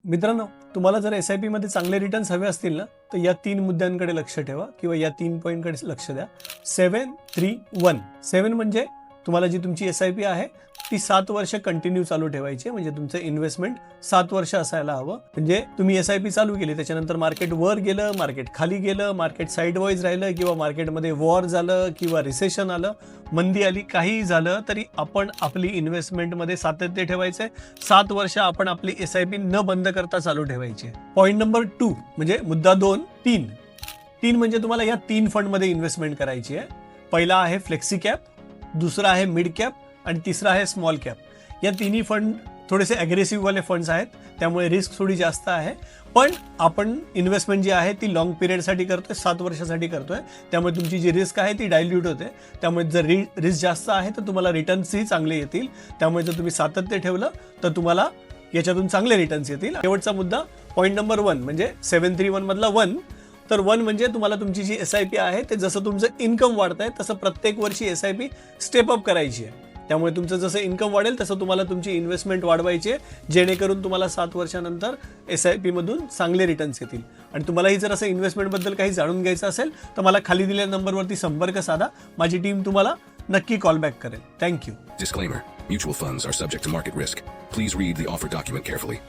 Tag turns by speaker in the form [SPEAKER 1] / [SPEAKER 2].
[SPEAKER 1] मित्रांनो, तुम्हाला जर SIP मध्ये चांगले रिटर्न्स हवे असतील ना, तर या 3 मुद्द्यांकडे लक्ष ठेवा किंवा या 3 पॉईंटकडे लक्ष द्या. 7-3-1. 7 म्हणजे तुम्हाला जी तुमची SIP आहे ती 7 वर्ष कंटिन्यू चालू ठेवायची. म्हणजे तुमचं इन्व्हेस्टमेंट 7 वर्ष असायला हवं. म्हणजे तुम्ही SIP चालू केली, त्याच्यानंतर मार्केट वर गेलं, मार्केट खाली गेलं, मार्केट साईडवाईज राहिलं किंवा मार्केटमध्ये वॉर झालं किंवा रिसेशन आलं, मंदी आली, काहीही झालं तरी आपण आपली इन्व्हेस्टमेंटमध्ये सातत्य ठेवायचंय. 7 वर्ष आपण आपली SIP न बंद करता चालू ठेवायची. पॉईंट नंबर 2 म्हणजे मुद्दा 3 म्हणजे तुम्हाला या 3 फंडमध्ये इन्व्हेस्टमेंट करायची आहे. पहिला आहे फ्लेक्सी कॅप, दुसरा आहे मिड कॅप आणि तिसरा आहे स्मॉल कॅप. या तिन्ही फंड थोडेसे ॲग्रेसिव्ह वाले फंड्स आहेत, त्यामुळे रिस्क थोडी जास्त आहे. पण आपण इन्व्हेस्टमेंट जी आहे ती लॉंग पिरियडसाठी करतोय, 7 वर्षासाठी करतोय. त्यामुळे तुमची जी रिस्क आहे ती डायल्यूट होते. त्यामुळे जर रिस्क जास्त आहे तर तुम्हाला रिटर्न्सही चांगले येतील. त्यामुळे जर तुम्ही सातत्य ठेवलं तर तुम्हाला याच्यातून चांगले रिटर्न्स येतील. शेवटचा मुद्दा पॉईंट नंबर 1 म्हणजे 7-3-1 मधला 1. तर 1 म्हणजे तुम्हाला तुमची जी SIP आहे ते जसं तुमचं इन्कम वाढत आहे तसं प्रत्येक वर्षी SIP स्टेप अप करायची आहे. त्यामुळे तुमचं जसं इन्कम वाढेल तसं तुम्हाला तुमची इन्व्हेस्टमेंट वाढवायची आहे, जेणेकरून तुम्हाला 7 वर्षानंतर SIP मधून चांगले रिटर्न्स येतील. आणि तुम्हालाही जर असं इन्व्हेस्टमेंटबद्दल काही जाणून घ्यायचं असेल तर मला खाली दिलेल्या नंबरवरती संपर्क साधा. माझी टीम तुम्हाला नक्की कॉल बॅक करेल. Thank you.
[SPEAKER 2] Disclaimer. Mutual funds are subject to market risk. Please read the offer document carefully.